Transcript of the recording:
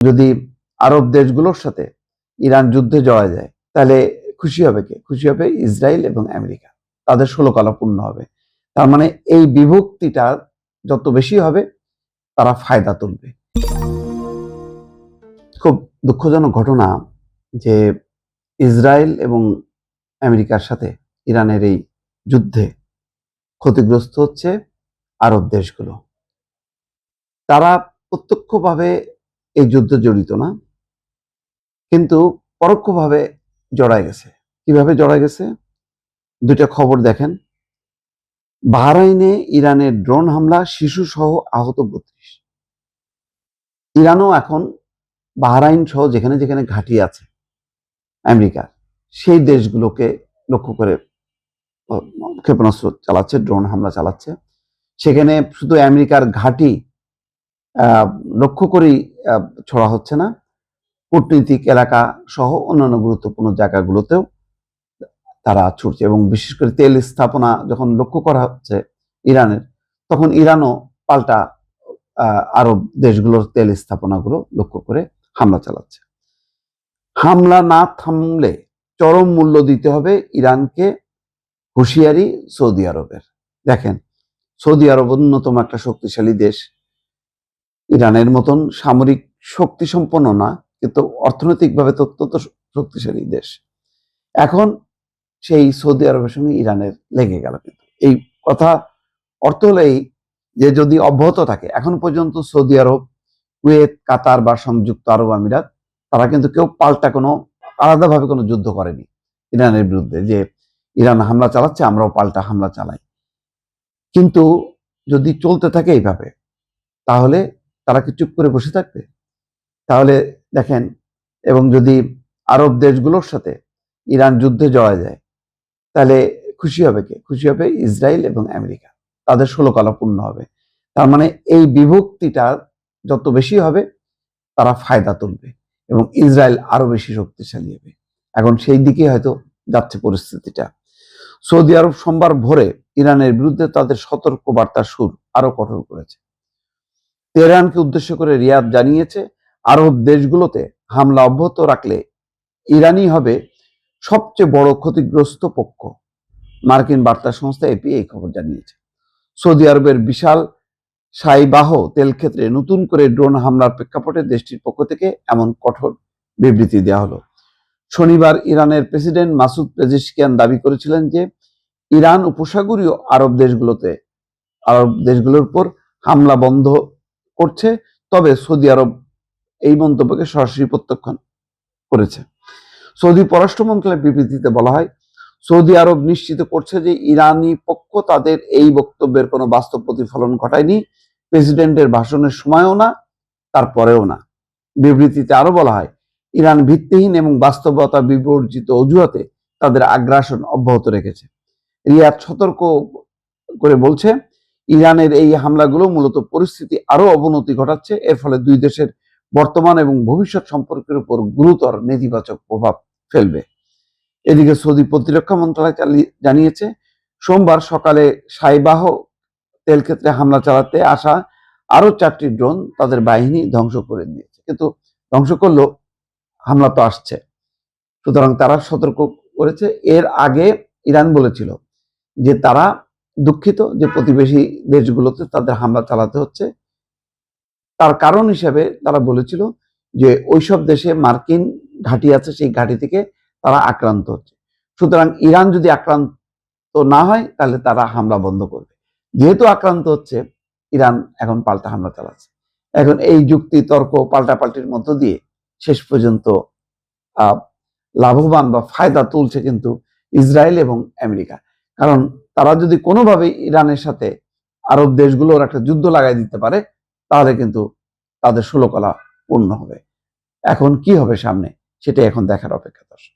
যদি আরব দেশগুলোর সাথে ইরান যুদ্ধে জড়ায় যায়, তাহলে খুশি হবে কে? খুশি হবে ইসরায়েল এবং আমেরিকা। তাদের ষোলকলা পূর্ণ হবে। তার মানে এই বিভক্তিটা যত বেশি হবে, তারা ফায়দা তুলবে। খুব দুঃখজনক ঘটনা যে ইসরায়েল এবং আমেরিকার সাথে ইরানের এই যুদ্ধে ক্ষতিগ্রস্ত হচ্ছে আরব দেশগুলো। তারা প্রত্যক্ষভাবে এই যুদ্ধে জড়িত না, কিন্তু পরোক্ষভাবে জড়ায় গেছে। কিভাবে জড়ায় গেছে? দুইটা খবর দেখেন। বাহরাইনে ইরানের ড্রোন হামলা, শিশু সহ আহত ৩২। ইরানও এখন বাহরাইন সহ যেখানে যেখানে ঘাঁটি আছে আমেরিকার, সেই দেশগুলোকে লক্ষ্য করে ক্ষেপণাস্ত্র চালাচ্ছে, ড্রোন হামলা চালাচ্ছে। সেখানে শুধু আমেরিকার ঘাঁটি লক্ষ্য করেই ছড়া হচ্ছে না, কূটনৈতিক এলাকা সহ অন্যান্য গুরুত্বপূর্ণ জায়গাগুলোতেও তারা ছুটছে। এবং বিশেষ করে তেল স্থাপনা যখন লক্ষ্য করা হচ্ছে ইরানের, তখন ইরানও পাল্টা আরব দেশগুলোর তেল স্থাপনাগুলো লক্ষ্য করে হামলা চালাচ্ছে। হামলা না থামলে চরম মূল্য দিতে হবে ইরানকে, হুঁশিয়ারি সৌদি আরবের। দেখেন, সৌদি আরব অন্যতম একটা শক্তিশালী দেশ। ইরানের মতন সামরিক শক্তি সম্পন্ন না, কিন্তু অর্থনৈতিকভাবে অত্যন্ত শক্তিশালী দেশ। এখন সেই সৌদি আরবের সঙ্গে ইরানের লেগে গেল। কিন্তু এই কথা অর্থ হলো এই যে যদি অব্যাহত থাকে, এখন পর্যন্ত সৌদি আরব, কুয়েত, কাতার বা সংযুক্ত আরব আমিরাত, তারা কিন্তু কেউ পাল্টা কোনো আলাদাভাবে কোনো যুদ্ধ করেনি ইরানের বিরুদ্ধে, যে ইরান হামলা চালাচ্ছে আমরাও পাল্টা হামলা চালাই। কিন্তু যদি চলতে থাকে এইভাবে, তাহলে তারা কি চুপ করে বসে থাকবে? তাহলে দেখেন, এবং যদি আরব দেশগুলোর সাথে ইরান যুদ্ধে জড়ায় যায়, তাহলে খুশি হবে কে? খুশি হবে ইসরায়েল এবং আমেরিকা। তাদের ষোলকলা পূর্ণ হবে। তার মানে এই বিভক্তিটা যত বেশি হবে, তারা ফায়দা তুলবে এবং ইসরায়েল আরো বেশি শক্তিশালী হবে। এখন সেই দিকে হয়তো যাচ্ছে পরিস্থিতিটা। সৌদি আরব সোমবার ভোরে ইরানের বিরুদ্ধে তাদের সতর্ক বার্তার সুর আরো কঠোর করেছে। তেহরানকে উদ্দেশ্য করে রিয়াদ জানিয়েছে, আরব দেশগুলোতে হামলা অব্যাহত রাখলে ইরানই হবে সবচেয়ে বড় ক্ষতিগ্রস্ত পক্ষ। মার্কিন বার্তা সংস্থা এপি এই খবর জানিয়েছে। সৌদি আরবের বিশাল সাইবাহ তেল ক্ষেত্রে নতুন করে ড্রোন হামলার প্রেক্ষাপটে দেশটির পক্ষ থেকে এমন কঠোর বিবৃতি দেওয়া হলো। শনিবার ইরানের প্রেসিডেন্ট মাসুদ পেজিশকিয়ান দাবি করেছিলেন যে ইরান উপসাগরীয় আরব দেশগুলোর উপর হামলা বন্ধ করছে, তবে সৌদি আরব এই মন্তব্যকে সরাসরি প্রত্যাখ্যান করেছে। সৌদি পররাষ্ট্র মন্ত্রণালয়ের বিবৃতিতে বলা হয়, সৌদি আরব নিশ্চিত করছে যে ইরানি পক্ষ তাদের এই বক্তব্যের কোনো বাস্তব প্রতিফলন ঘটায়নি, প্রেসিডেন্টের ভাষণের সময়ও না, তারপরেও না। বিবৃতিতে আরো বলা হয়, ইরান ভিত্তিহীন এবং বাস্তবতা বিবর্জিত অজুহাতে তাদের আগ্রাসন অব্যাহত রেখেছে। রিয়াদ সতর্ক করে বলছে, ইরানের এই হামলাগুলো মূলত পরিস্থিতি আরো অবনতি ঘটাচ্ছে। এর ফলে দুই দেশের বর্তমান এবং ভবিষ্যৎ সম্পর্কের উপর গুরুতর নেতিবাচক প্রভাব ফেলবে। এদিকে সৌদি প্রতিরক্ষা মন্ত্রণালয় জানিয়েছে, সোমবার সকালে সাইবাহ তেল ক্ষেত্রে হামলা চালাতে আসা আরো 4টি ড্রোন তাদের বাহিনী ধ্বংস করে দিয়েছে। কিন্তু ধ্বংস করলেও হামলা তো আসছে, সুতরাং তারা সতর্ক করেছে। এর আগে ইরান বলেছিল যে তারা দুঃখিত যে প্রতিবেশী দেশগুলোতে তাদের হামলা চালাতে হচ্ছে। তার কারণ হিসেবে তারা বলেছিল যে ওইসব দেশে মার্কিন ঘাঁটি আছে, সেই ঘাঁটি থেকে তারা আক্রান্ত হচ্ছে। সুতরাং ইরান যদি আক্রান্ত না হয়, তাহলে তারা হামলা বন্ধ করবে। যেহেতু আক্রান্ত হচ্ছে, ইরান এখন পাল্টা হামলা চালাচ্ছে। এখন এই যুক্তি তর্ক পাল্টাপাল্টির মধ্য দিয়ে শেষ পর্যন্ত লাভবান বা ফায়দা তুলছে কিন্তু ইসরায়েল এবং আমেরিকা। কারণ তারা যদি কোনোভাবে ইরানের সাথে আরব দেশগুলোর একটা যুদ্ধ লাগাই দিতে পারে, তাহলে কিন্তু তাদের ষোলকলা পূর্ণ হবে। এখন কি হবে সামনে, সেটা এখন দেখার অপেক্ষা। দর্শক।